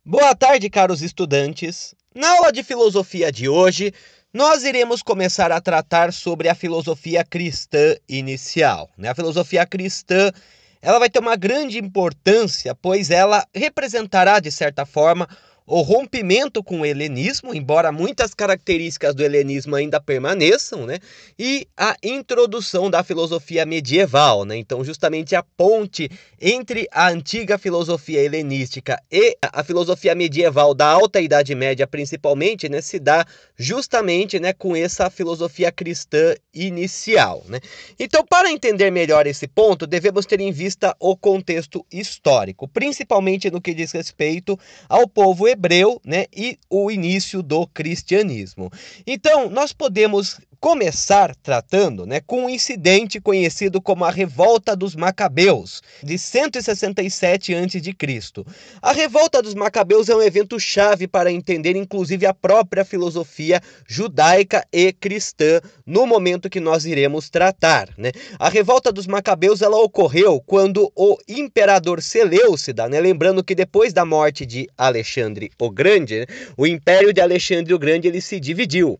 Boa tarde, caros estudantes. Na aula de filosofia de hoje, nós iremos começar a tratar sobre a filosofia cristã inicial. A filosofia cristã, ela vai ter uma grande importância, pois ela representará, de certa forma, o rompimento com o helenismo, embora muitas características do helenismo ainda permaneçam, e a introdução da filosofia medieval, Então, justamente a ponte entre a antiga filosofia helenística e a filosofia medieval da Alta Idade Média, principalmente, se dá justamente, com essa filosofia cristã inicial, Então, para entender melhor esse ponto, devemos ter em vista o contexto histórico, principalmente no que diz respeito ao povo hebreu, e o início do cristianismo. Então, nós podemos começar tratando com um incidente conhecido como a Revolta dos Macabeus, de 167 a.C. A Revolta dos Macabeus é um evento chave para entender, inclusive, a própria filosofia judaica e cristã no momento que nós iremos tratar. A Revolta dos Macabeus ela ocorreu quando o imperador Seleucida, lembrando que depois da morte de Alexandre o Grande, o Império de Alexandre o Grande ele se dividiu.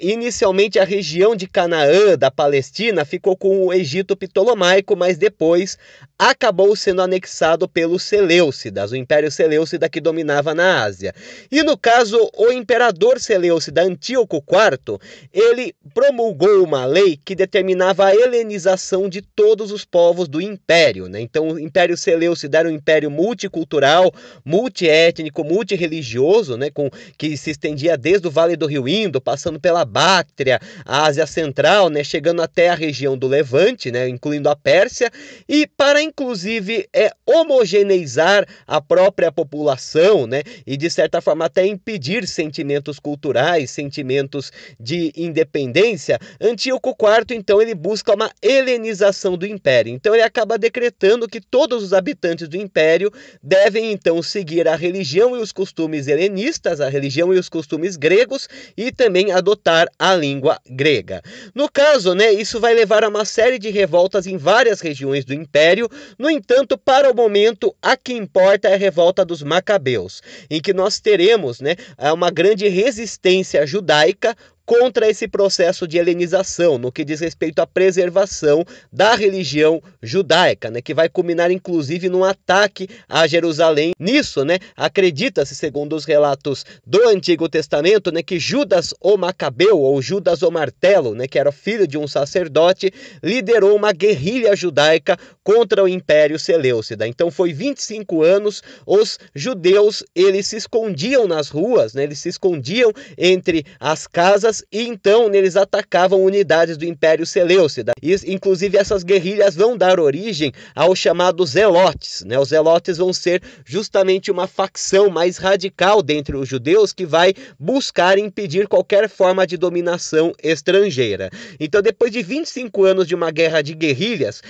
Inicialmente a região de Canaã, da Palestina, ficou com o Egito Ptolomaico, mas depois acabou sendo anexado pelos Seleucidas, o Império Seleucida que dominava na Ásia. E no caso, o imperador Seleucida Antíoco IV, ele promulgou uma lei que determinava a helenização de todos os povos do Império. Então o Império Seleucida era um império multicultural, multiétnico, multirreligioso, que se estendia desde o Vale do Rio Indo, passando pela Báctria, a Ásia Central, chegando até a região do Levante, incluindo a Pérsia, e para inclusive homogeneizar a própria população, e de certa forma até impedir sentimentos culturais, sentimentos de independência, Antíoco IV então ele busca uma helenização do Império. Então ele acaba decretando que todos os habitantes do Império devem então seguir a religião e os costumes helenistas, a religião e os costumes gregos, e também adotar a língua grega. No caso, isso vai levar a uma série de revoltas em várias regiões do Império. No entanto, para o momento, a que importa é a revolta dos Macabeus, em que nós teremos uma grande resistência judaica contra esse processo de helenização, no que diz respeito à preservação da religião judaica, que vai culminar inclusive num ataque a Jerusalém. Nisso, acredita-se, segundo os relatos do Antigo Testamento, que Judas o Macabeu, ou Judas o Martelo, que era filho de um sacerdote, liderou uma guerrilha judaica contra o Império Seleucida. Então foi 25 anos, os judeus, eles se escondiam nas ruas, eles se escondiam entre as casas, e então eles atacavam unidades do Império Seleucida. E, inclusive, essas guerrilhas vão dar origem aos chamados zelotes. Os zelotes vão ser justamente uma facção mais radical dentre os judeus que vai buscar impedir qualquer forma de dominação estrangeira. Então, depois de 25 anos de uma guerra de guerrilhas,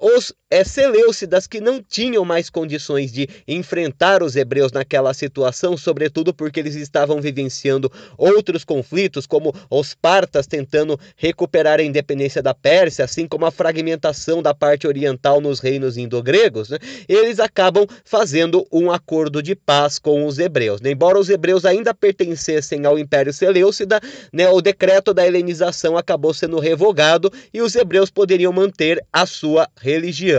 os seleucidas, que não tinham mais condições de enfrentar os hebreus naquela situação, sobretudo porque eles estavam vivenciando outros conflitos, como os partas tentando recuperar a independência da Pérsia, assim como a fragmentação da parte oriental nos reinos indogregos, eles acabam fazendo um acordo de paz com os hebreus. Embora os hebreus ainda pertencessem ao Império Seleucida, o decreto da helenização acabou sendo revogado e os hebreus poderiam manter a sua religião.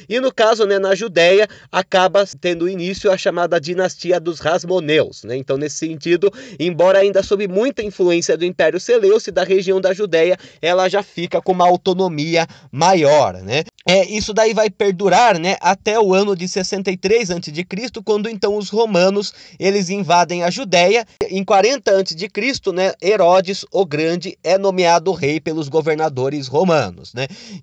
E no caso, na Judéia, acaba tendo início a chamada dinastia dos Hasmoneus. Então, nesse sentido, embora ainda sob muita influência do Império Seleucida, a região da Judéia ela já fica com uma autonomia maior. Isso daí vai perdurar até o ano de 63 a.C., quando então os romanos eles invadem a Judéia. Em 40 a.C., Herodes o Grande é nomeado rei pelos governadores romanos.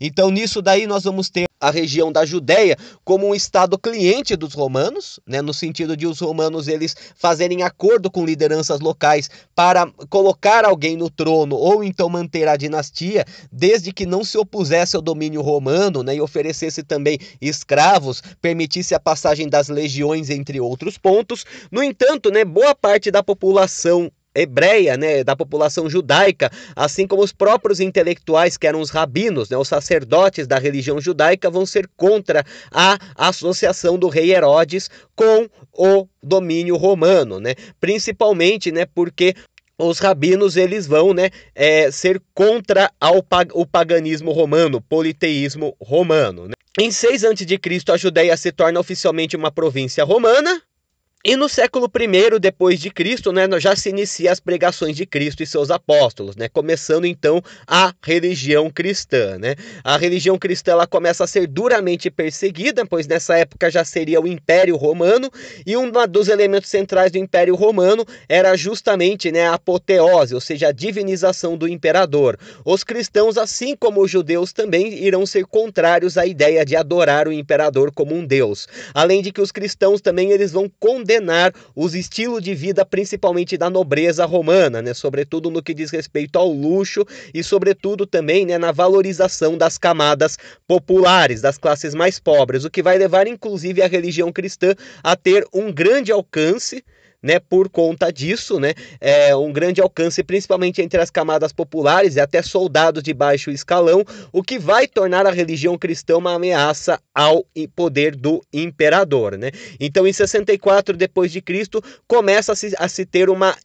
Então nisso daí nós vamos ter a região da Judéia como um estado cliente dos romanos, no sentido de os romanos eles fazerem acordo com lideranças locais para colocar alguém no trono ou então manter a dinastia, desde que não se opusesse ao domínio romano, e oferecesse também escravos, permitisse a passagem das legiões, entre outros pontos. No entanto, boa parte da população hebreia, né, da população judaica, assim como os próprios intelectuais, que eram os rabinos, né, os sacerdotes da religião judaica, vão ser contra a associação do rei Herodes com o domínio romano, né, principalmente, né, porque os rabinos eles vão, né, ser contra o paganismo romano, politeísmo romano, né. Em 6 a.C., a Judéia se torna oficialmente uma província romana. E no século I depois de Cristo, né, já se inicia as pregações de Cristo e seus apóstolos, né, começando então a religião cristã, né? A religião cristã ela começa a ser duramente perseguida, pois nessa época já seria o Império Romano, e um dos elementos centrais do Império Romano era justamente, né, a apoteose, ou seja, a divinização do imperador. Os cristãos, assim como os judeus, também irão ser contrários à ideia de adorar o imperador como um deus. Além de que os cristãos também eles vão condenar os estilos de vida, principalmente da nobreza romana, né? Sobretudo no que diz respeito ao luxo e sobretudo também, né, na valorização das camadas populares, das classes mais pobres, o que vai levar inclusive a religião cristã a ter um grande alcance, né, por conta disso, né, um grande alcance principalmente entre as camadas populares e até soldados de baixo escalão, o que vai tornar a religião cristã uma ameaça ao poder do imperador, né? Então, em 64 depois de Cristo, começa a se ter uma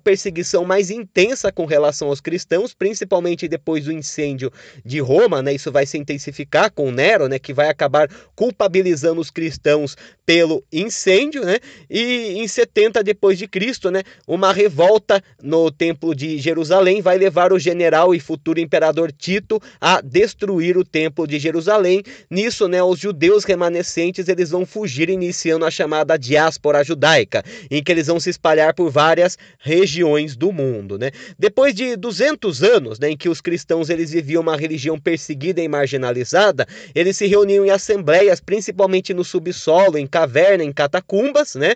perseguição mais intensa com relação aos cristãos, principalmente depois do incêndio de Roma, né? Isso vai se intensificar com Nero, né, que vai acabar culpabilizando os cristãos pelo incêndio, né? E em 70 depois de Cristo, né, uma revolta no Templo de Jerusalém vai levar o general e futuro imperador Tito a destruir o Templo de Jerusalém. Nisso, né, os judeus remanescentes eles vão fugir, iniciando a chamada diáspora judaica, em que eles vão se espalhar por várias regiões do mundo, né? Depois de 200 anos, né, em que os cristãos eles viviam uma religião perseguida e marginalizada, eles se reuniam em assembleias, principalmente no subsolo, em caverna, em catacumbas, né,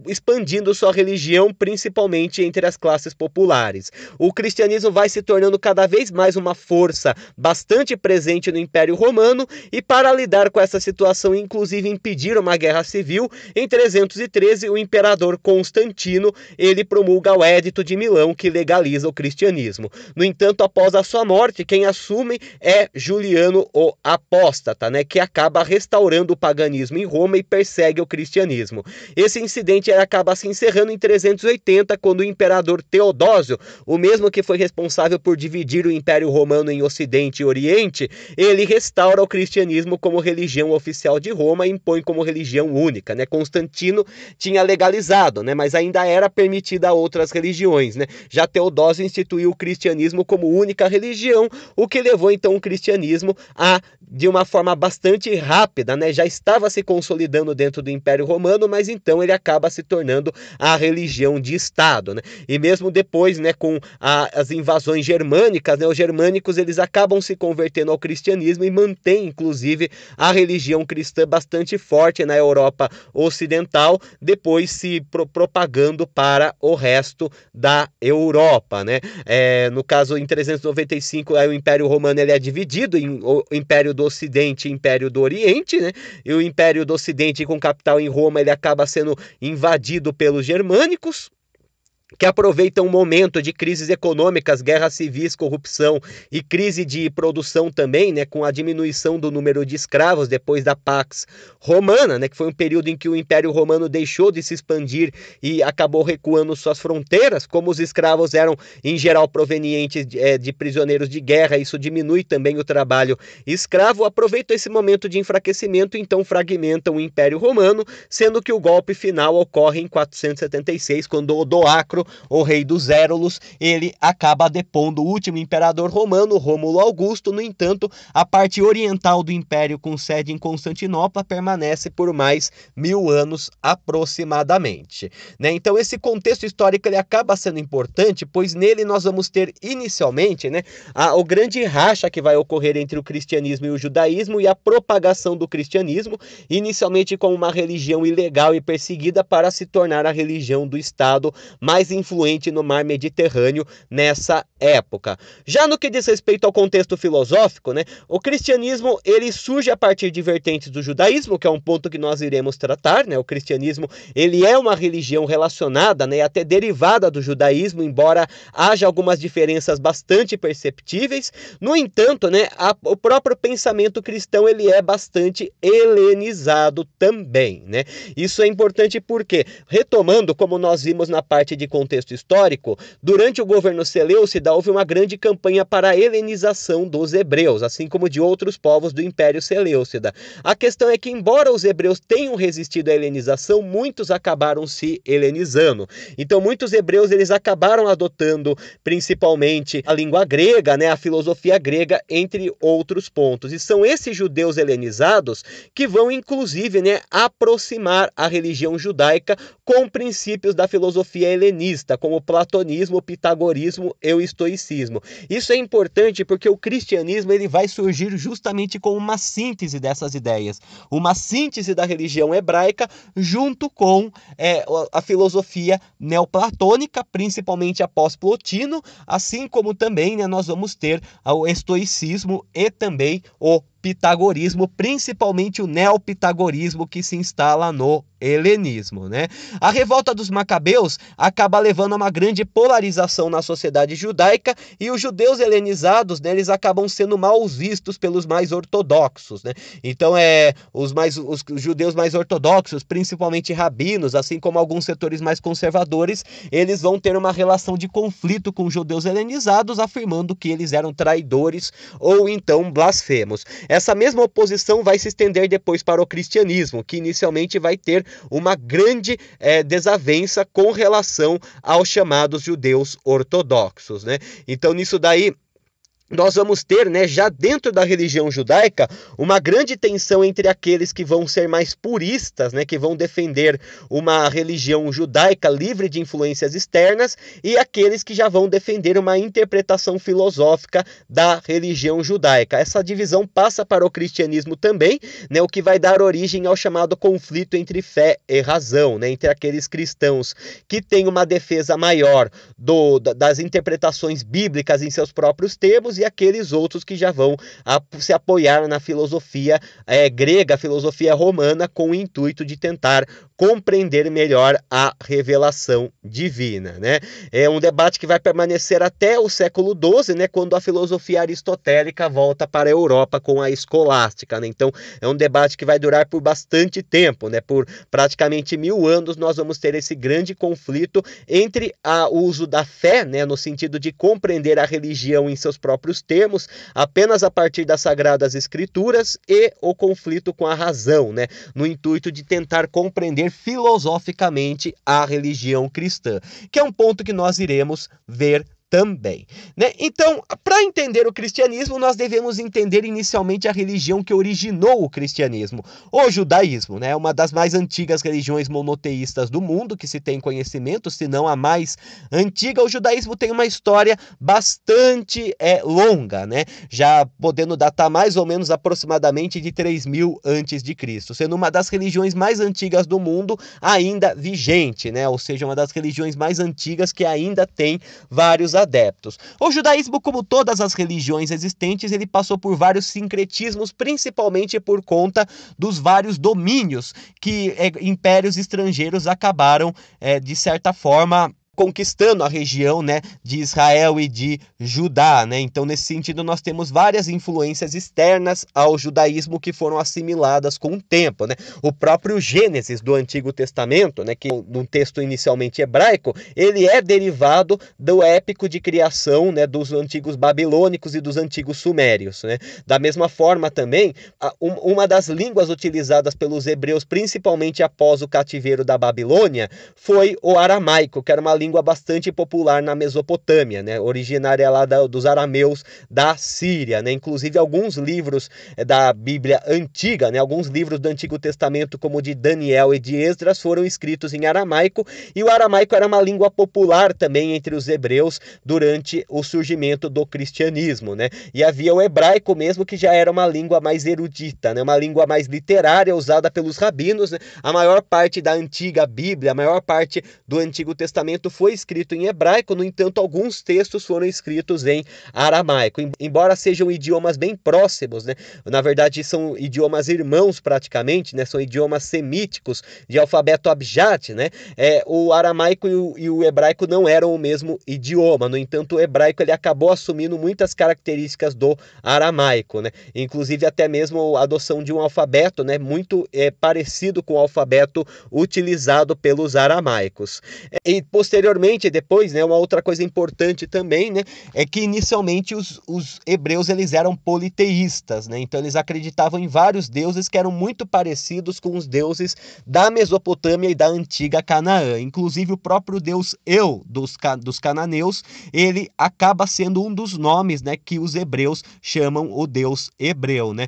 expandindo sua religião principalmente entre as classes populares. O cristianismo vai se tornando cada vez mais uma força bastante presente no Império Romano, e para lidar com essa situação, inclusive impedir uma guerra civil, em 313 o imperador Constantino ele promulga o Édito de Milão, que legaliza o cristianismo. No entanto, após a sua morte, quem assume é Juliano o Apóstata, né, que acaba restaurando o paganismo em Roma e persegue o cristianismo. Esse incidente acaba se encerrando em 380, quando o imperador Teodósio, o mesmo que foi responsável por dividir o Império Romano em Ocidente e Oriente, ele restaura o cristianismo como religião oficial de Roma e impõe como religião única, né? Constantino tinha legalizado, né, mas ainda era permitida a outras religiões, né? Já Teodósio instituiu o cristianismo como única religião, o que levou então o cristianismo a, de uma forma bastante rápida, né, já estava se consolidando dentro do Império Romano, mas então ele acaba se tornando a religião de Estado, né? E mesmo depois, né, com as invasões germânicas, né, os germânicos eles acabam se convertendo ao cristianismo e mantêm, inclusive, a religião cristã bastante forte na Europa Ocidental, depois se propagando para o resto da Europa, né? No caso, em 395, aí o Império Romano ele é dividido em o Império do Ocidente e Império do Oriente, né? E o Império do Ocidente, com capital em Roma, ele acaba sendo invadido pelos germânicos, que aproveitam um momento de crises econômicas, guerras civis, corrupção e crise de produção também, né, com a diminuição do número de escravos depois da Pax Romana, né, que foi um período em que o Império Romano deixou de se expandir e acabou recuando suas fronteiras. Como os escravos eram, em geral, provenientes de prisioneiros de guerra, isso diminui também o trabalho escravo. Aproveitam esse momento de enfraquecimento, então fragmentam o Império Romano, sendo que o golpe final ocorre em 476, quando Odoacro, o rei dos Érulos, ele acaba depondo o último imperador romano, Rômulo Augusto. No entanto, a parte oriental do império, com sede em Constantinopla, permanece por mais 1000 anos aproximadamente, né? Então esse contexto histórico ele acaba sendo importante, pois nele nós vamos ter inicialmente, né, o grande racha que vai ocorrer entre o cristianismo e o judaísmo e a propagação do cristianismo, inicialmente como uma religião ilegal e perseguida, para se tornar a religião do Estado mais influente no mar Mediterrâneo nessa época. Já no que diz respeito ao contexto filosófico, né, o cristianismo ele surge a partir de vertentes do judaísmo, que é um ponto que nós iremos tratar, né? O cristianismo ele é uma religião relacionada, né, até derivada do judaísmo, embora haja algumas diferenças bastante perceptíveis. No entanto, né, o próprio pensamento cristão ele é bastante helenizado também, né? Isso é importante porque, retomando, como nós vimos na parte de contexto histórico, durante o governo seleucida houve uma grande campanha para a helenização dos hebreus, assim como de outros povos do Império Seleucida. A questão é que, embora os hebreus tenham resistido à helenização, muitos acabaram se helenizando. Então, muitos hebreus eles acabaram adotando principalmente a língua grega, né, a filosofia grega, entre outros pontos. E são esses judeus helenizados que vão, inclusive, né, aproximar a religião judaica com princípios da filosofia helenista, como o platonismo, o pitagorismo e o estoicismo. Isso é importante porque o cristianismo ele vai surgir justamente com uma síntese dessas ideias, uma síntese da religião hebraica junto com a filosofia neoplatônica, principalmente após Plotino, assim como também, né, nós vamos ter o estoicismo e também o pitagorismo, principalmente o neopitagorismo que se instala no helenismo, né? A revolta dos macabeus acaba levando a uma grande polarização na sociedade judaica e os judeus helenizados, né, eles acabam sendo mal vistos pelos mais ortodoxos, né? Então os judeus mais ortodoxos, principalmente rabinos, assim como alguns setores mais conservadores, eles vão ter uma relação de conflito com os judeus helenizados, afirmando que eles eram traidores ou então blasfemos. Essa mesma oposição vai se estender depois para o cristianismo, que inicialmente vai ter uma grande desavença com relação aos chamados judeus ortodoxos, né? Então, nisso daí, nós vamos ter, né, já dentro da religião judaica, uma grande tensão entre aqueles que vão ser mais puristas, né, que vão defender uma religião judaica livre de influências externas, e aqueles que já vão defender uma interpretação filosófica da religião judaica. Essa divisão passa para o cristianismo também, né, o que vai dar origem ao chamado conflito entre fé e razão, né, entre aqueles cristãos que têm uma defesa maior das interpretações bíblicas em seus próprios termos, e aqueles outros que já vão se apoiar na filosofia grega, filosofia romana, com o intuito de tentar compreender melhor a revelação divina, né? É um debate que vai permanecer até o século XII, né, quando a filosofia aristotélica volta para a Europa com a escolástica, né? Então, é um debate que vai durar por bastante tempo, né? Por praticamente 1000 anos nós vamos ter esse grande conflito entre o uso da fé, né, no sentido de compreender a religião em seus próprios termos, apenas a partir das Sagradas Escrituras, e o conflito com a razão, né, no intuito de tentar compreender filosoficamente a religião cristã, que é um ponto que nós iremos ver também, né? Então, para entender o cristianismo, nós devemos entender inicialmente a religião que originou o cristianismo, o judaísmo, né? Uma das mais antigas religiões monoteístas do mundo, que se tem conhecimento, se não a mais antiga. O judaísmo tem uma história bastante longa, né? Já podendo datar mais ou menos aproximadamente de 3000 a.C., sendo uma das religiões mais antigas do mundo ainda vigente, né? Ou seja, uma das religiões mais antigas que ainda tem vários adeptos. O judaísmo, como todas as religiões existentes, ele passou por vários sincretismos, principalmente por conta dos vários domínios que impérios estrangeiros acabaram, de certa forma, conquistando a região, né, de Israel e de Judá, né? Então, nesse sentido, nós temos várias influências externas ao judaísmo que foram assimiladas com o tempo, né? O próprio Gênesis do Antigo Testamento, né, que num texto inicialmente hebraico, ele é derivado do épico de criação, né, dos antigos babilônicos e dos antigos sumérios, né? Da mesma forma também, uma das línguas utilizadas pelos hebreus, principalmente após o cativeiro da Babilônia, foi o aramaico, que era uma língua bastante popular na Mesopotâmia, né, originária lá dos arameus da Síria, né, inclusive alguns livros da Bíblia antiga, né, alguns livros do Antigo Testamento, como o de Daniel e de Esdras, foram escritos em aramaico, e o aramaico era uma língua popular também entre os hebreus durante o surgimento do cristianismo, né, e havia o hebraico mesmo, que já era uma língua mais erudita, né, uma língua mais literária, usada pelos rabinos, né. A maior parte da antiga Bíblia, a maior parte do Antigo Testamento foi escrito em hebraico, no entanto, alguns textos foram escritos em aramaico, embora sejam idiomas bem próximos, né? Na verdade, são idiomas irmãos praticamente, né? São idiomas semíticos de alfabeto abjad, né? O aramaico e o hebraico não eram o mesmo idioma. No entanto, o hebraico ele acabou assumindo muitas características do aramaico, né? Inclusive até mesmo a adoção de um alfabeto, né? Muito parecido com o alfabeto utilizado pelos aramaicos. E posteriormente, depois, né? Uma outra coisa importante também, né? É que inicialmente os hebreus eles eram politeístas, né? Então eles acreditavam em vários deuses que eram muito parecidos com os deuses da Mesopotâmia e da antiga Canaã. Inclusive o próprio deus Eu dos cananeus, ele acaba sendo um dos nomes, né, que os hebreus chamam o deus hebreu, né?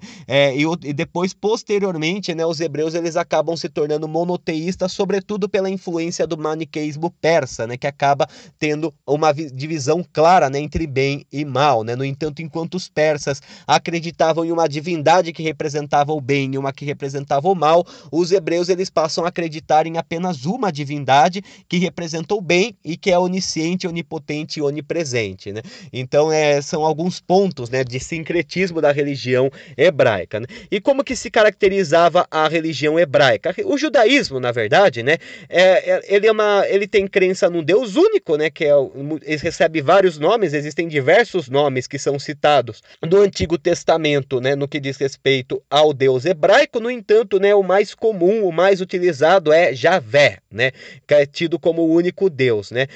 E depois, posteriormente, né, os hebreus eles acabam se tornando monoteístas, sobretudo pela influência do maniqueísmo persa, né, que acaba tendo uma divisão clara, né, entre bem e mal, né? No entanto, enquanto os persas acreditavam em uma divindade que representava o bem e uma que representava o mal, os hebreus eles passam a acreditar em apenas uma divindade que representa o bem e que é onisciente, onipotente e onipresente, né? Então, são alguns pontos, né, de sincretismo da religião hebraica, né? E como que se caracterizava a religião hebraica? O judaísmo, na verdade, né, ele tem crença num Deus único, né, ele recebe vários nomes, existem diversos nomes que são citados do Antigo Testamento, né, no que diz respeito ao Deus hebraico. No entanto, né, o mais comum, o mais utilizado é Javé, né, que é tido como o único Deus, né?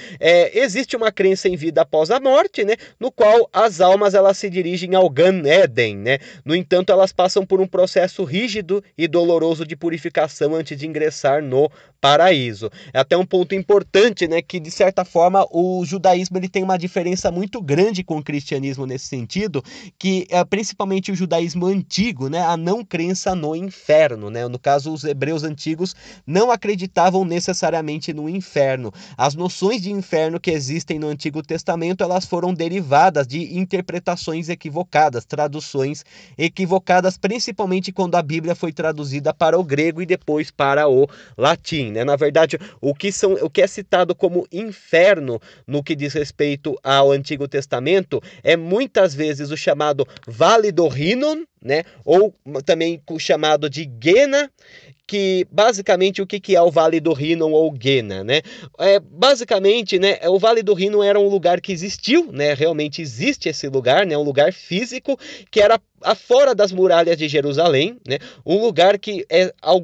Existe uma crença em vida após a morte, né, no qual as almas elas se dirigem ao Gan Eden, né? No entanto, elas passam por um processo rígido e doloroso de purificação antes de ingressar no paraíso. É até um ponto importante, né, que de certa forma o judaísmo ele tem uma diferença muito grande com o cristianismo nesse sentido, que principalmente o judaísmo antigo, né, a não crença no inferno, né? No caso, os hebreus antigos não acreditavam necessariamente no inferno. As noções de inferno que existem no Antigo Testamento, elas foram derivadas de interpretações equivocadas, traduções equivocadas, principalmente quando a Bíblia foi traduzida para o grego e depois para o latim, né? Na verdade, o que é citado como inferno no que diz respeito ao Antigo Testamento é muitas vezes o chamado Vale do Hinnom, né? Ou também o chamado de Gena, que basicamente o que é o Vale do Hinnom ou Gena, né? Basicamente, né, o Vale do Hinnom era um lugar que existiu, né? Realmente existe esse lugar, né? Um lugar físico que era fora das muralhas de Jerusalém, né? Um lugar que,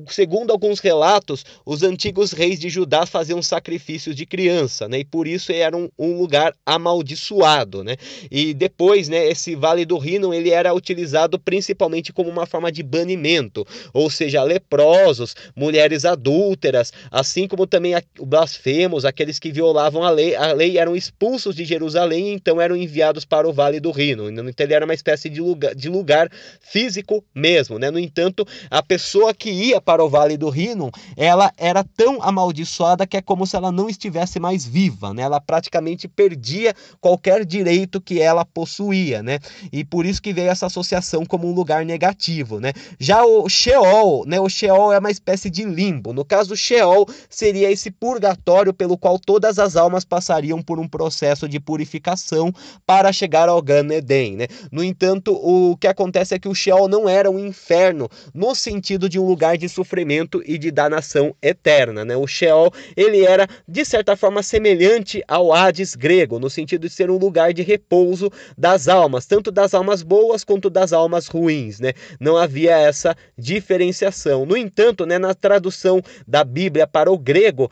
segundo alguns relatos, os antigos reis de Judá faziam sacrifícios de criança, né? E por isso era um lugar amaldiçoado, né? E depois, né, esse Vale do Hinnom, ele era utilizado principalmente como uma forma de banimento, ou seja, leprosos, mulheres adúlteras, assim como também blasfemos, aqueles que violavam a lei eram expulsos de Jerusalém e então eram enviados para o Vale do Hinnom. Então ele era uma espécie de lugar físico mesmo, né? No entanto, a pessoa que ia para o Vale do Hinnom, ela era tão amaldiçoada que é como se ela não estivesse mais viva, né? Ela praticamente perdia qualquer direito que ela possuía, né? E por isso que veio essa associação como um lugar negativo, né? Já o Sheol, né? O Sheol é uma espécie de limbo. No caso, o Sheol seria esse purgatório pelo qual todas as almas passariam por um processo de purificação para chegar ao Gan Eden, né? No entanto, o que acontece é que o Sheol não era um inferno no sentido de um lugar de sofrimento e de danação eterna, né? O Sheol, ele era de certa forma semelhante ao Hades grego, no sentido de ser um lugar de repouso das almas, tanto das almas boas quanto das almas ruins, né? Não havia essa diferenciação. No entanto, né, na tradução da Bíblia para o grego,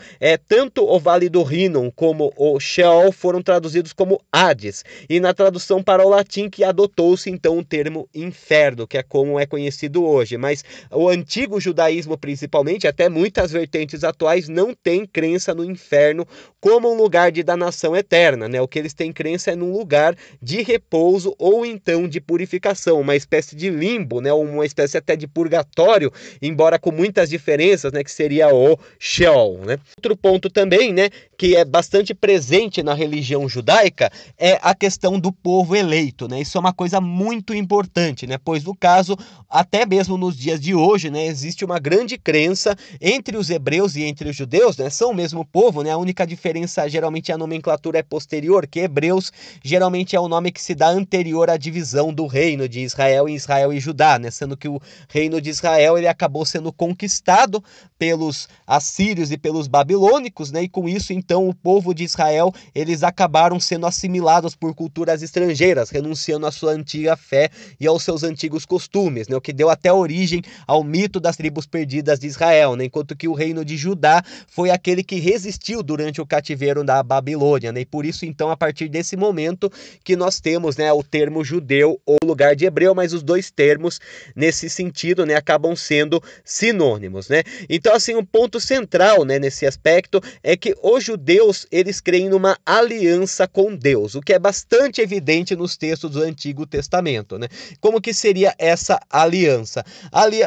tanto o Vale do Hinnom como o Sheol foram traduzidos como Hades, e na tradução para o latim que adotou-se então o termo inferno, que é como é conhecido hoje. Mas o antigo judaísmo, principalmente, até muitas vertentes atuais, não tem crença no inferno como um lugar de danação eterna, né? O que eles têm crença é num lugar de repouso ou então de purificação, uma espécie de limbo, né? Uma espécie até de purgatório, embora com muitas diferenças, né? Que seria o Sheol, né? Outro ponto também, né? que é bastante presente na religião judaica é a questão do povo eleito, né? Isso é uma coisa muito importante, né? Pois no caso, até mesmo nos dias de hoje, né, existe uma grande crença entre os hebreus e entre os judeus, né? São o mesmo povo, né? A única diferença geralmente a nomenclatura é posterior, que hebreus geralmente é o nome que se dá anterior à divisão do reino de Israel em Israel e Judá, né? Sendo que o reino de Israel ele acabou sendo conquistado pelos assírios e pelos babilônicos, né? E com isso, então, o povo de Israel, eles acabaram sendo assimilados por culturas estrangeiras, renunciando à sua antiga fé e aos seus antigos costumes, né? O que deu até origem ao mito das tribos perdidas de Israel, né? Enquanto que o reino de Judá foi aquele que resistiu durante o cativeiro da Babilônia, né? E por isso, então, a partir desse momento que nós temos, né, o termo judeu ou lugar de hebreu, mas os dois termos, nesse sentido, né, acabam sendo sinônimos, né? Então, assim, um ponto central, né, nesse aspecto é que os judeus, eles creem numa aliança com Deus, o que é bastante evidente nos textos do Antigo Testamento, né? Como que seria essa aliança?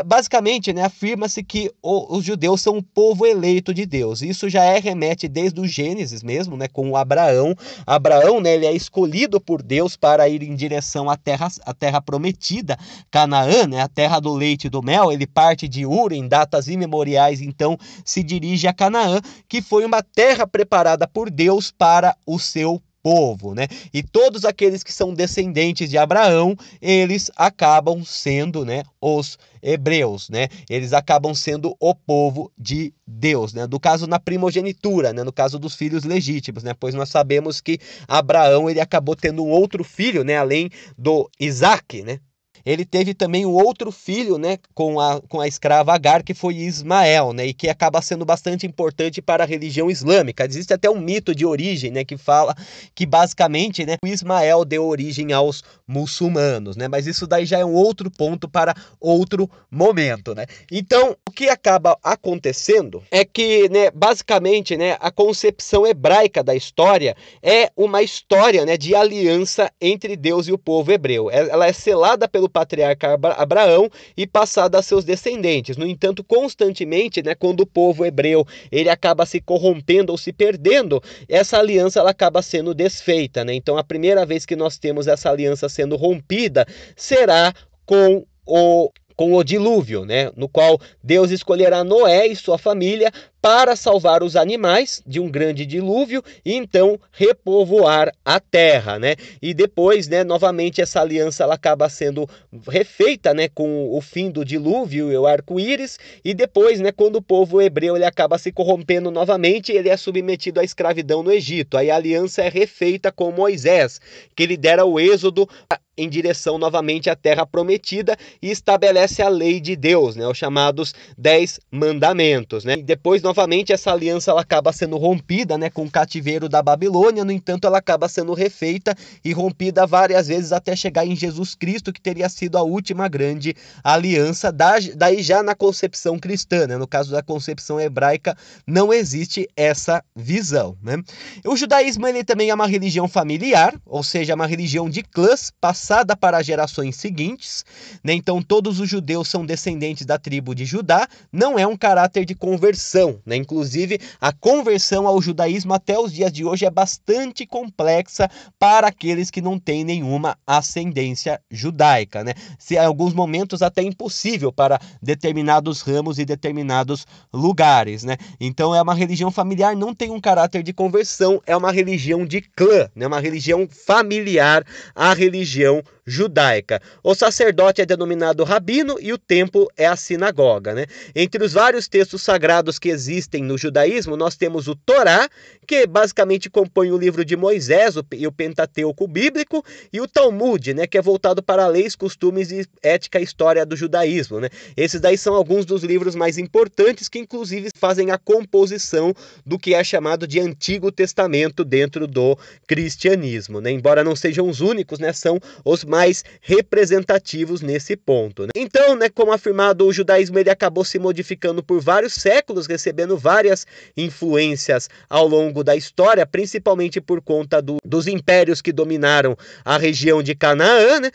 Basicamente, né, afirma-se que os judeus são o povo eleito de Deus. Isso já remete desde o Gênesis mesmo, né, com Abraão. Abraão, né, ele é escolhido por Deus para ir em direção à terra prometida, Canaã, né, a terra do leite e do mel. Ele parte de Ur em datas imemoriais, então se dirige a Canaã, que foi uma terra preparada por Deus para o seu povo, né? E todos aqueles que são descendentes de Abraão, eles acabam sendo, né, os hebreus, né? Eles acabam sendo o povo de Deus, né? No caso na primogenitura, né? No caso dos filhos legítimos, né? Pois nós sabemos que Abraão ele acabou tendo um outro filho, né? Além do Isaac, né? Ele teve também um outro filho, né, com a escrava Agar, que foi Ismael, né, e que acaba sendo bastante importante para a religião islâmica. Existe até um mito de origem, né, que fala que basicamente, né, o Ismael deu origem aos muçulmanos, né, mas isso daí já é um outro ponto para outro momento, né. Então, o que acaba acontecendo é que, né, basicamente, né, a concepção hebraica da história é uma história, né, de aliança entre Deus e o povo hebreu. Ela é selada pelo patriarca Abraão e passada a seus descendentes. No entanto, constantemente, né, quando o povo hebreu ele acaba se corrompendo ou se perdendo, essa aliança ela acaba sendo desfeita, né? Então, a primeira vez que nós temos essa aliança sendo rompida será com o dilúvio, né? No qual Deus escolherá Noé e sua família para salvar os animais de um grande dilúvio e então repovoar a terra, né? E depois, né, novamente essa aliança ela acaba sendo refeita, né, com o fim do dilúvio e o arco-íris, e depois, né, quando o povo hebreu ele acaba se corrompendo novamente, ele é submetido à escravidão no Egito. Aí a aliança é refeita com Moisés, que lidera o êxodo em direção novamente à terra prometida e estabelece a lei de Deus, né, os chamados 10 mandamentos, né? E depois novamente essa aliança ela acaba sendo rompida, né, com o cativeiro da Babilônia. No entanto, ela acaba sendo refeita e rompida várias vezes até chegar em Jesus Cristo, que teria sido a última grande aliança. Daí já na concepção cristã, né? No caso da concepção hebraica, não existe essa visão, né? O judaísmo ele também é uma religião familiar, ou seja, uma religião de clãs passada para gerações seguintes, né? Então todos os judeus são descendentes da tribo de Judá. Não é um caráter de conversão, né? Inclusive a conversão ao judaísmo até os dias de hoje é bastante complexa para aqueles que não têm nenhuma ascendência judaica, né? Se em alguns momentos até impossível para determinados ramos e determinados lugares, né? Então é uma religião familiar, não tem um caráter de conversão, é uma religião de clã, né? Uma religião familiar à religião judaica. O sacerdote é denominado rabino e o templo é a sinagoga, né? Entre os vários textos sagrados que existem no judaísmo, nós temos o Torá, que basicamente compõe o livro de Moisés e o Pentateuco bíblico, e o Talmud, né, que é voltado para leis, costumes e ética e história do judaísmo, né? Esses daí são alguns dos livros mais importantes que inclusive fazem a composição do que é chamado de Antigo Testamento dentro do cristianismo, né? Embora não sejam os únicos, né, são os mais representativos nesse ponto, né? Então, né, como afirmado, o judaísmo ele acabou se modificando por vários séculos, recebendo várias influências ao longo da história, principalmente por conta dos impérios que dominaram a região de Canaã, né?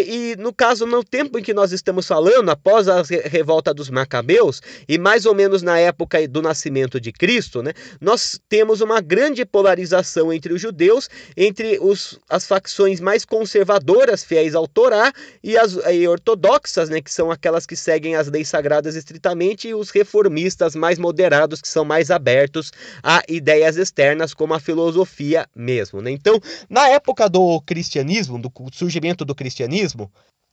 E no caso, no tempo em que nós estamos falando, após a revolta dos Macabeus, e mais ou menos na época do nascimento de Cristo, né, nós temos uma grande polarização entre os judeus, entre as facções mais conservadoras, fiéis ao Torá, e ortodoxas, né, que são aquelas que seguem as leis sagradas estritamente, e os reformistas mais moderados, que são mais abertos a ideias externas, como a filosofia mesmo, né? Então, na época do cristianismo, do surgimento do cristianismo,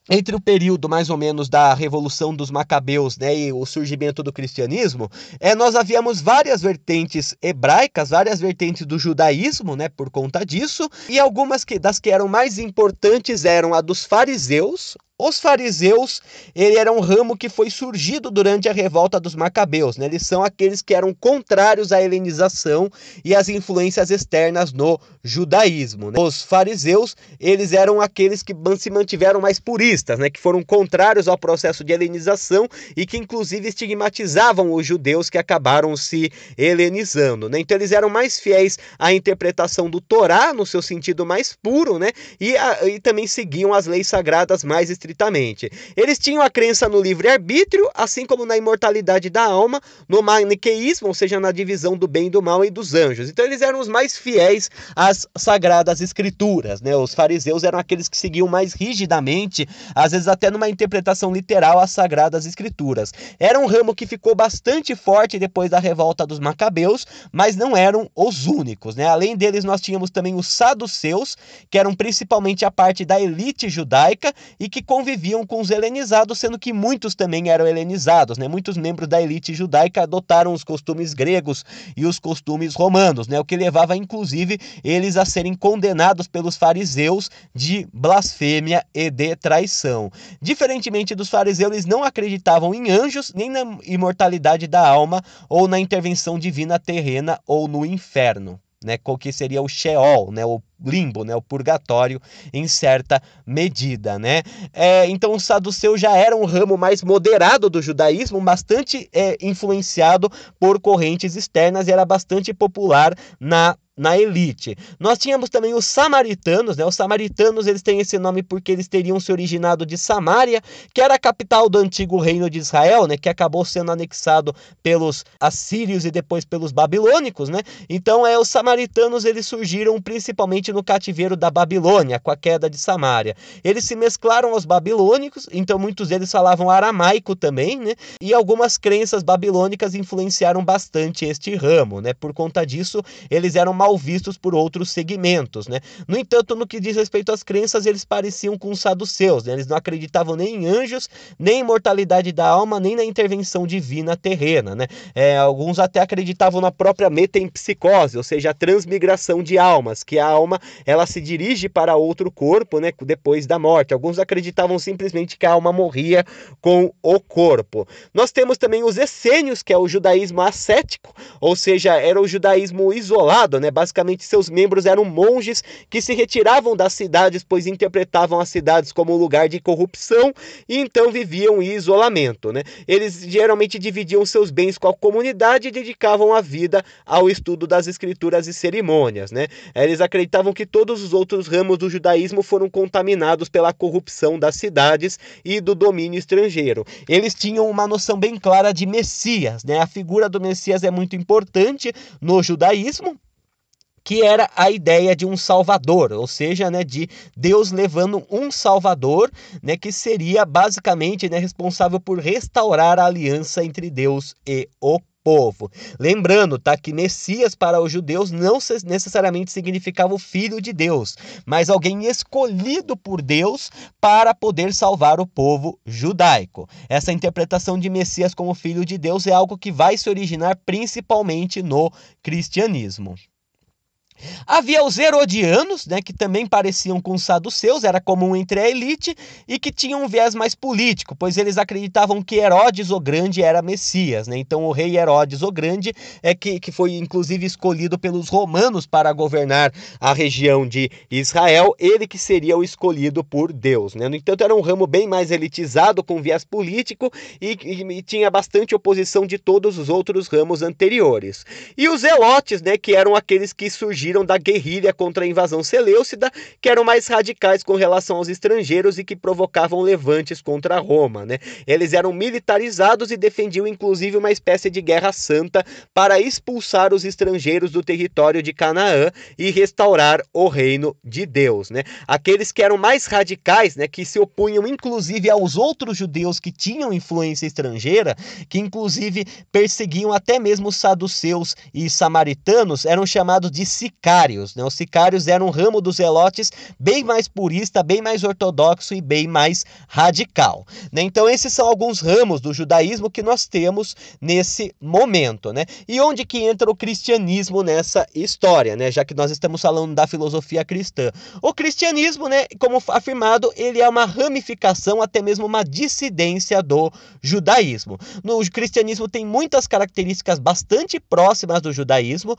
entre o período mais ou menos da Revolução dos Macabeus, né, e o surgimento do cristianismo, nós havíamos várias vertentes hebraicas, várias vertentes do judaísmo, né, por conta disso, e algumas das que eram mais importantes eram a dos fariseus. Os fariseus, ele era um ramo que foi surgido durante a revolta dos Macabeus, né? Eles são aqueles que eram contrários à helenização e às influências externas no judaísmo, né? Os fariseus, eles eram aqueles que se mantiveram mais puristas, né? Que foram contrários ao processo de helenização e que inclusive estigmatizavam os judeus que acabaram se helenizando, né? Então eles eram mais fiéis à interpretação do Torá, no seu sentido mais puro, né? E também seguiam as leis sagradas mais estritamente. Eles tinham a crença no livre-arbítrio, assim como na imortalidade da alma, no maniqueísmo, ou seja, na divisão do bem e do mal e dos anjos. Então eles eram os mais fiéis às sagradas escrituras, né? Os fariseus eram aqueles que seguiam mais rigidamente, às vezes até numa interpretação literal, as sagradas escrituras. Era um ramo que ficou bastante forte depois da revolta dos Macabeus, mas não eram os únicos, né? Além deles, nós tínhamos também os saduceus, que eram principalmente a parte da elite judaica e que conviviam com os helenizados, sendo que muitos também eram helenizados, né? Muitos membros da elite judaica adotaram os costumes gregos e os costumes romanos, né? O que levava, inclusive, eles a serem condenados pelos fariseus de blasfêmia e de traição. Diferentemente dos fariseus, eles não acreditavam em anjos, nem na imortalidade da alma, ou na intervenção divina terrena, ou no inferno, né, que seria o Sheol, né, o limbo, né, o purgatório em certa medida, né? Então o saduceu já era um ramo mais moderado do judaísmo, bastante influenciado por correntes externas e era bastante popular na elite. Nós tínhamos também os samaritanos, né? Os samaritanos, eles têm esse nome porque eles teriam se originado de Samaria, que era a capital do antigo reino de Israel, né? Que acabou sendo anexado pelos assírios e depois pelos babilônicos, né? Então, os samaritanos, eles surgiram principalmente no cativeiro da Babilônia, com a queda de Samaria. Eles se mesclaram aos babilônicos, então muitos deles falavam aramaico também, né? E algumas crenças babilônicas influenciaram bastante este ramo, né? Por conta disso, eles eram mal vistos por outros segmentos, né? No entanto, no que diz respeito às crenças, eles pareciam com os saduceus, né? Eles não acreditavam nem em anjos, nem em imortalidade da alma, nem na intervenção divina terrena, né? Alguns até acreditavam na própria metempsicose, ou seja, a transmigração de almas, que a alma ela se dirige para outro corpo, né, depois da morte. Alguns acreditavam simplesmente que a alma morria com o corpo. Nós temos também os essênios, que é o judaísmo ascético, ou seja, era o judaísmo isolado, né? Basicamente seus membros eram monges que se retiravam das cidades, pois interpretavam as cidades como um lugar de corrupção e então viviam em isolamento, né? Eles geralmente dividiam seus bens com a comunidade e dedicavam a vida ao estudo das escrituras e cerimônias, né? Eles acreditavam que todos os outros ramos do judaísmo foram contaminados pela corrupção das cidades e do domínio estrangeiro. Eles tinham uma noção bem clara de Messias, né? A figura do Messias é muito importante no judaísmo, que era a ideia de um salvador, ou seja, né, de Deus levando um salvador, né, que seria basicamente, né, responsável por restaurar a aliança entre Deus e o povo. Lembrando, tá, que Messias para os judeus não necessariamente significava o filho de Deus, mas alguém escolhido por Deus para poder salvar o povo judaico. Essa interpretação de Messias como filho de Deus é algo que vai se originar principalmente no cristianismo. Havia os herodianos, né, que também pareciam com os saduceus, era comum entre a elite, e que tinham um viés mais político, pois eles acreditavam que Herodes o Grande era Messias, né? Então o rei Herodes o Grande que foi inclusive escolhido pelos romanos para governar a região de Israel, ele que seria o escolhido por Deus, né? No entanto, era um ramo bem mais elitizado, com viés político, e tinha bastante oposição de todos os outros ramos anteriores. E os zelotes, né, que eram aqueles que surgiram da guerrilha contra a invasão seleucida, que eram mais radicais com relação aos estrangeiros e que provocavam levantes contra Roma, né? Eles eram militarizados e defendiam inclusive uma espécie de guerra santa para expulsar os estrangeiros do território de Canaã e restaurar o reino de Deus, né? Aqueles que eram mais radicais, né, que se opunham inclusive aos outros judeus que tinham influência estrangeira, que inclusive perseguiam até mesmo os saduceus e samaritanos, eram chamados de sicários, né? Os sicários eram um ramo dos zelotes bem mais purista, bem mais ortodoxo e bem mais radical, né? Então esses são alguns ramos do judaísmo que nós temos nesse momento, né? E onde que entra o cristianismo nessa história, né? Já que nós estamos falando da filosofia cristã. O cristianismo, né, como afirmado, ele é uma ramificação, até mesmo uma dissidência do judaísmo. No cristianismo tem muitas características bastante próximas do judaísmo.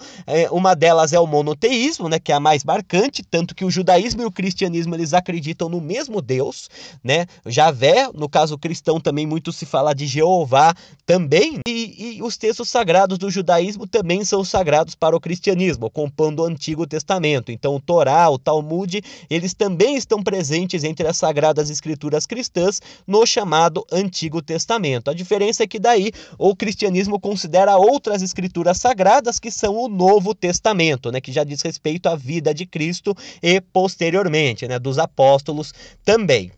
Uma delas é o monoteísmo, né, que é a mais marcante, tanto que o judaísmo e o cristianismo eles acreditam no mesmo Deus, né? Javé, no caso cristão também muito se fala de Jeová também, e os textos sagrados do judaísmo também são sagrados para o cristianismo, compondo o Antigo Testamento. Então o Torá, o Talmud, eles também estão presentes entre as sagradas escrituras cristãs no chamado Antigo Testamento. A diferença é que daí o cristianismo considera outras escrituras sagradas que são o Novo Testamento, né, que já diz respeito à vida de Cristo e posteriormente, né, dos apóstolos também.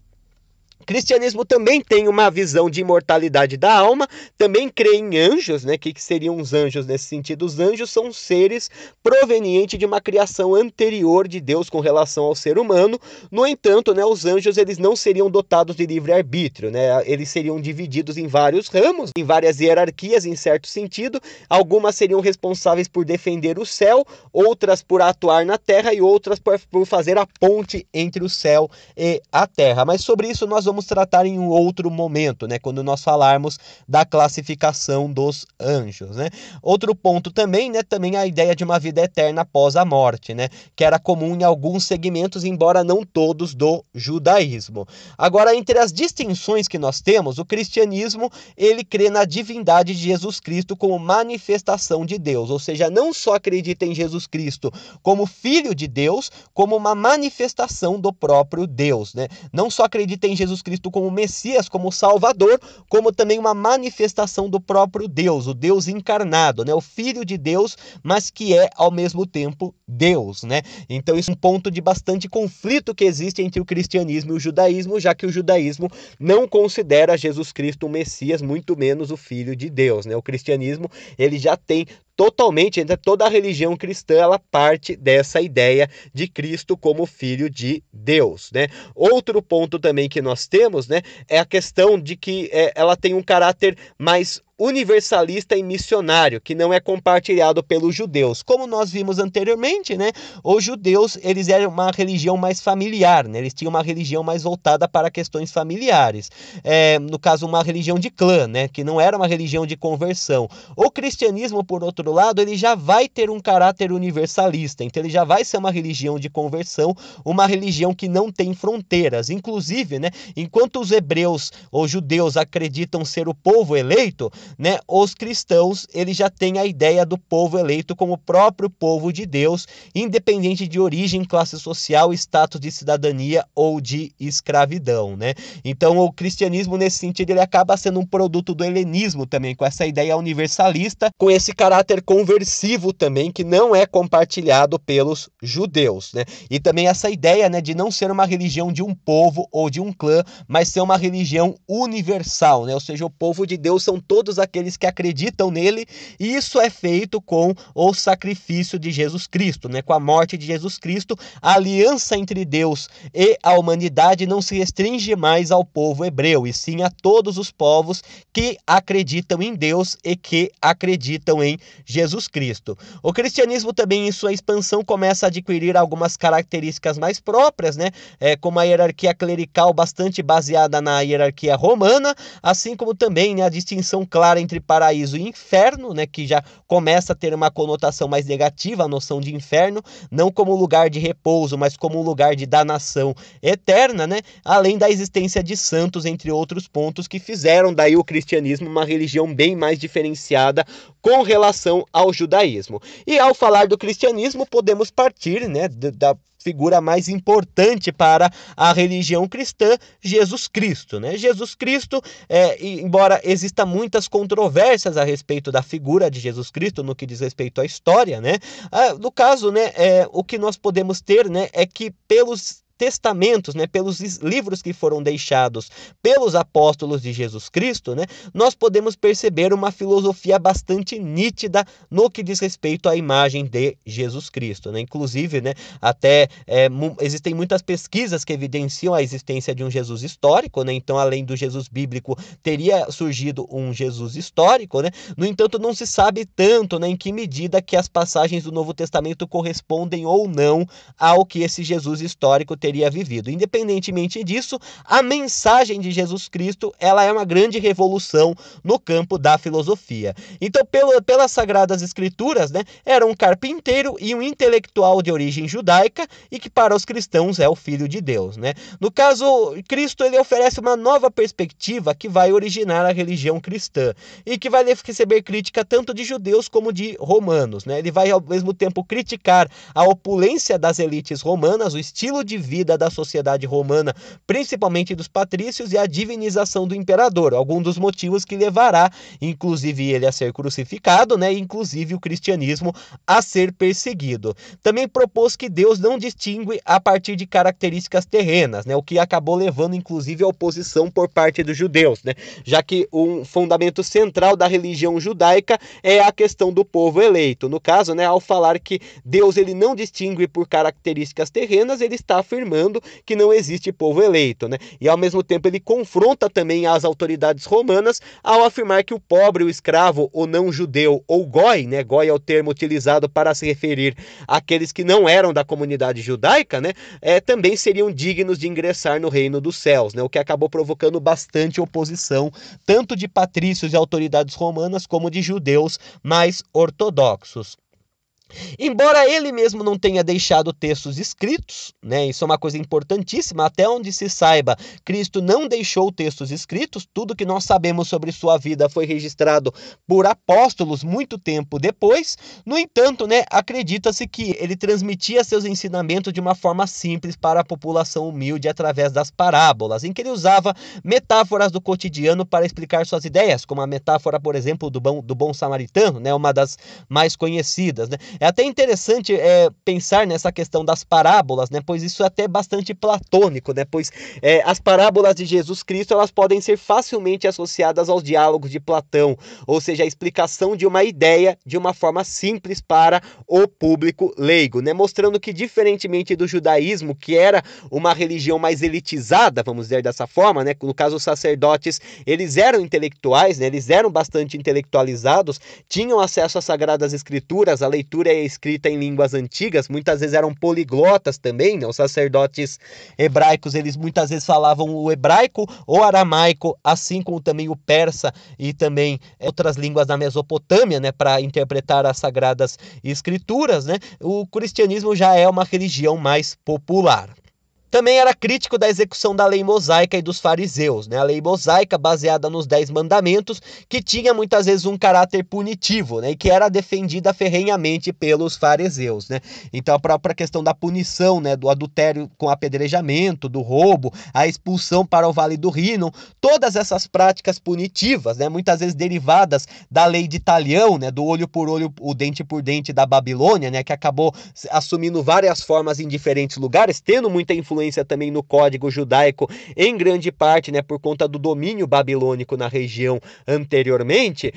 O cristianismo também tem uma visão de imortalidade da alma, também crê em anjos, né? Que seriam os anjos nesse sentido? Os anjos são seres provenientes de uma criação anterior de Deus com relação ao ser humano. No entanto, né, os anjos eles não seriam dotados de livre-arbítrio, né? Eles seriam divididos em vários ramos, em várias hierarquias, em certo sentido. Algumas seriam responsáveis por defender o céu, outras por atuar na terra e outras por fazer a ponte entre o céu e a terra. Mas sobre isso nós vamos tratar em um outro momento, né, quando nós falarmos da classificação dos anjos, né? Outro ponto também, né, também a ideia de uma vida eterna após a morte, né, que era comum em alguns segmentos, embora não todos do judaísmo. Agora, entre as distinções que nós temos, o cristianismo, ele crê na divindade de Jesus Cristo como manifestação de Deus, ou seja, não só acredita em Jesus Cristo como filho de Deus, como uma manifestação do próprio Deus, né? Não só acredita em Jesus Cristo como Messias, como Salvador, como também uma manifestação do próprio Deus, o Deus encarnado, né? O Filho de Deus, mas que é ao mesmo tempo Deus, né? Então isso é um ponto de bastante conflito que existe entre o cristianismo e o judaísmo, já que o judaísmo não considera Jesus Cristo o Messias, muito menos o Filho de Deus, né? O cristianismo, ele já tem totalmente, toda a religião cristã, ela parte dessa ideia de Cristo como filho de Deus, né? Outro ponto também que nós temos, né, é a questão de que ela tem um caráter mais universalista e missionário, que não é compartilhado pelos judeus. Como nós vimos anteriormente, né, os judeus, eles eram uma religião mais familiar, né, eles tinham uma religião mais voltada para questões familiares. No caso, uma religião de clã, né, que não era uma religião de conversão. O cristianismo, por outro lado, ele já vai ter um caráter universalista, então ele já vai ser uma religião de conversão, uma religião que não tem fronteiras. Inclusive, né, enquanto os hebreus ou judeus acreditam ser o povo eleito, né, os cristãos, eles já têm a ideia do povo eleito como o próprio povo de Deus, independente de origem, classe social, status de cidadania ou de escravidão, né? Então o cristianismo nesse sentido ele acaba sendo um produto do helenismo também, com essa ideia universalista, com esse caráter conversivo também que não é compartilhado pelos judeus, né? E também essa ideia, né, de não ser uma religião de um povo ou de um clã, mas ser uma religião universal, né? Ou seja, o povo de Deus são todos todos aqueles que acreditam nele, e isso é feito com o sacrifício de Jesus Cristo, né? Com a morte de Jesus Cristo, a aliança entre Deus e a humanidade não se restringe mais ao povo hebreu, e sim a todos os povos que acreditam em Deus e que acreditam em Jesus Cristo. O cristianismo também, em sua expansão, começa a adquirir algumas características mais próprias, né? Como a hierarquia clerical bastante baseada na hierarquia romana, assim como também, né, a distinção clara entre paraíso e inferno, né, que já começa a ter uma conotação mais negativa, a noção de inferno, não como lugar de repouso, mas como um lugar de danação eterna, né? Além da existência de santos, entre outros pontos que fizeram daí o cristianismo uma religião bem mais diferenciada com relação ao judaísmo. E ao falar do cristianismo, podemos partir, né, da figura mais importante para a religião cristã, Jesus Cristo, né? Jesus Cristo, embora exista muitas controvérsias a respeito da figura de Jesus Cristo no que diz respeito à história, né? No caso, né, o que nós podemos ter, né, é que pelos testamentos, né, pelos livros que foram deixados pelos apóstolos de Jesus Cristo, né, nós podemos perceber uma filosofia bastante nítida no que diz respeito à imagem de Jesus Cristo, né? Inclusive, né, até existem muitas pesquisas que evidenciam a existência de um Jesus histórico, né? Então, além do Jesus bíblico, teria surgido um Jesus histórico, né? No entanto, não se sabe tanto, né, em que medida que as passagens do Novo Testamento correspondem ou não ao que esse Jesus histórico teria vivido. Independentemente disso, a mensagem de Jesus Cristo, ela é uma grande revolução no campo da filosofia. Então, pelas Sagradas Escrituras, né, era um carpinteiro e um intelectual de origem judaica e que para os cristãos é o Filho de Deus, né? No caso, Cristo, ele oferece uma nova perspectiva que vai originar a religião cristã e que vai receber crítica tanto de judeus como de romanos, né? Ele vai ao mesmo tempo criticar a opulência das elites romanas, o estilo de vida da sociedade romana, principalmente dos patrícios, e a divinização do imperador, algum dos motivos que levará, inclusive, ele a ser crucificado, né? Inclusive o cristianismo a ser perseguido. Também propôs que Deus não distingue a partir de características terrenas, né? O que acabou levando, inclusive, a oposição por parte dos judeus, né? Já que um fundamento central da religião judaica é a questão do povo eleito. No caso, né, ao falar que Deus, ele não distingue por características terrenas, ele está afirmando que não existe povo eleito, né? E ao mesmo tempo ele confronta também as autoridades romanas ao afirmar que o pobre, o escravo, o não judeu, ou goi, né? Goi é o termo utilizado para se referir àqueles que não eram da comunidade judaica, né? Também seriam dignos de ingressar no reino dos céus, né? O que acabou provocando bastante oposição, tanto de patrícios e autoridades romanas, como de judeus mais ortodoxos. Embora ele mesmo não tenha deixado textos escritos, né, isso é uma coisa importantíssima, até onde se saiba, Cristo não deixou textos escritos, tudo que nós sabemos sobre sua vida foi registrado por apóstolos muito tempo depois. No entanto, né, acredita-se que ele transmitia seus ensinamentos de uma forma simples para a população humilde através das parábolas, em que ele usava metáforas do cotidiano para explicar suas ideias, como a metáfora, por exemplo, do bom samaritano, né, uma das mais conhecidas, né? É até interessante pensar nessa questão das parábolas, né? Pois isso é até bastante platônico, né? Pois as parábolas de Jesus Cristo, elas podem ser facilmente associadas aos diálogos de Platão, ou seja, a explicação de uma ideia de uma forma simples para o público leigo, né? Mostrando que, diferentemente do judaísmo, que era uma religião mais elitizada, vamos dizer dessa forma, né? No caso, os sacerdotes, eles eram intelectuais, né? Eles eram bastante intelectualizados, tinham acesso às Sagradas Escrituras, a leitura é escrita em línguas antigas, muitas vezes eram poliglotas também, né? Os sacerdotes hebraicos, eles muitas vezes falavam o hebraico ou aramaico, assim como também o persa e também outras línguas da Mesopotâmia, né, para interpretar as Sagradas Escrituras, né? O cristianismo já é uma religião mais popular. Também era crítico da execução da lei mosaica e dos fariseus, né? A lei mosaica, baseada nos 10 mandamentos, que tinha muitas vezes um caráter punitivo, né? E que era defendida ferrenhamente pelos fariseus, né? Então a própria questão da punição, né? Do adultério com apedrejamento, do roubo, a expulsão para o Vale do Rínon, todas essas práticas punitivas, né? Muitas vezes derivadas da lei de Talião, né? Do olho por olho, o dente por dente da Babilônia, né? Que acabou assumindo várias formas em diferentes lugares, tendo muita influência influência também no código judaico, em grande parte, né, por conta do domínio babilônico na região anteriormente,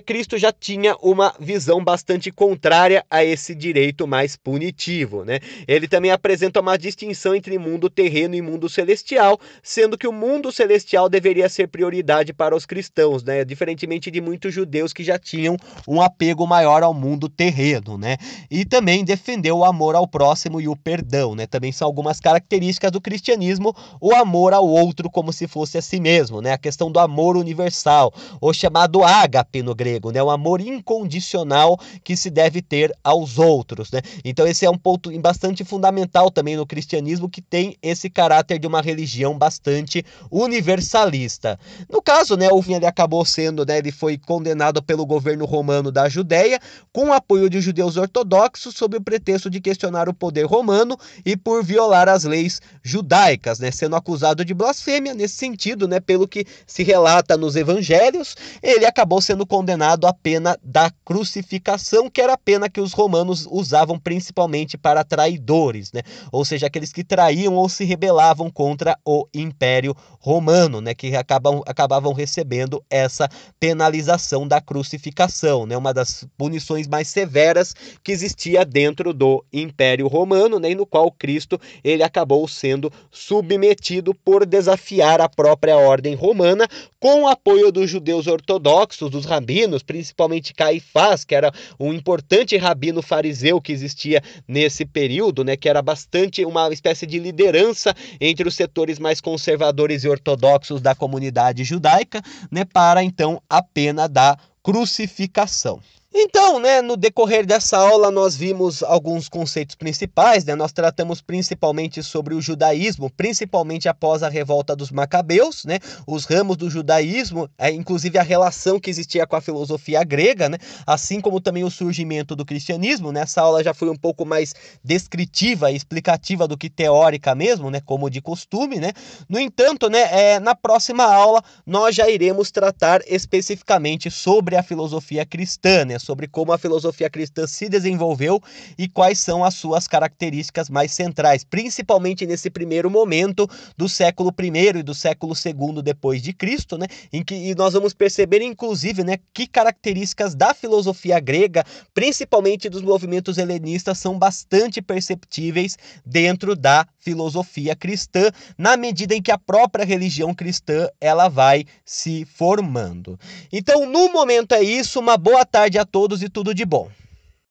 Cristo já tinha uma visão bastante contrária a esse direito mais punitivo, né? Ele também apresenta uma distinção entre mundo terreno e mundo celestial, sendo que o mundo celestial deveria ser prioridade para os cristãos, né? Diferentemente de muitos judeus que já tinham um apego maior ao mundo terreno, né? E também defendeu o amor ao próximo e o perdão, né? Também são algumas características do cristianismo, o amor ao outro como se fosse a si mesmo, né? A questão do amor universal, o chamado ágape no grego, né? O amor incondicional que se deve ter aos outros, né? Então esse é um ponto bastante fundamental também no cristianismo, que tem esse caráter de uma religião bastante universalista. No caso, né, o fim ele acabou sendo, né, ele foi condenado pelo governo romano da Judéia, com o apoio de judeus ortodoxos, sob o pretexto de questionar o poder romano e por violar as leis judaicas, né, sendo acusado de blasfêmia nesse sentido, né, pelo que se relata nos evangelhos. Ele acabou sendo condenado à pena da crucificação, que era a pena que os romanos usavam principalmente para traidores, né? Ou seja, aqueles que traíam ou se rebelavam contra o Império Romano, né? Que acabavam recebendo essa penalização da crucificação, né? Uma das punições mais severas que existia dentro do Império Romano, né? E no qual Cristo ele acabou sendo submetido por desafiar a própria ordem romana, com o apoio dos judeus ortodoxos, dos rabinos, principalmente Caifás, que era um importante rabino fariseu que existia nesse período, né, que era bastante uma espécie de liderança entre os setores mais conservadores e ortodoxos da comunidade judaica, né, para então a pena da crucificação. Então, né, no decorrer dessa aula nós vimos alguns conceitos principais, né? Nós tratamos principalmente sobre o judaísmo, principalmente após a revolta dos Macabeus, né? Os ramos do judaísmo, inclusive a relação que existia com a filosofia grega, né? Assim como também o surgimento do cristianismo, né? Essa aula já foi um pouco mais descritiva e explicativa do que teórica mesmo, né? Como de costume, né? No entanto, né, na próxima aula nós já iremos tratar especificamente sobre a filosofia cristã, né? Sobre como a filosofia cristã se desenvolveu e quais são as suas características mais centrais, principalmente nesse primeiro momento do século I e do século II depois de Cristo, né, em que nós vamos perceber, inclusive, né, que características da filosofia grega, principalmente dos movimentos helenistas, são bastante perceptíveis dentro da filosofia cristã, na medida em que a própria religião cristã ela vai se formando. Então, no momento é isso, uma boa tarde a todos e tudo de bom.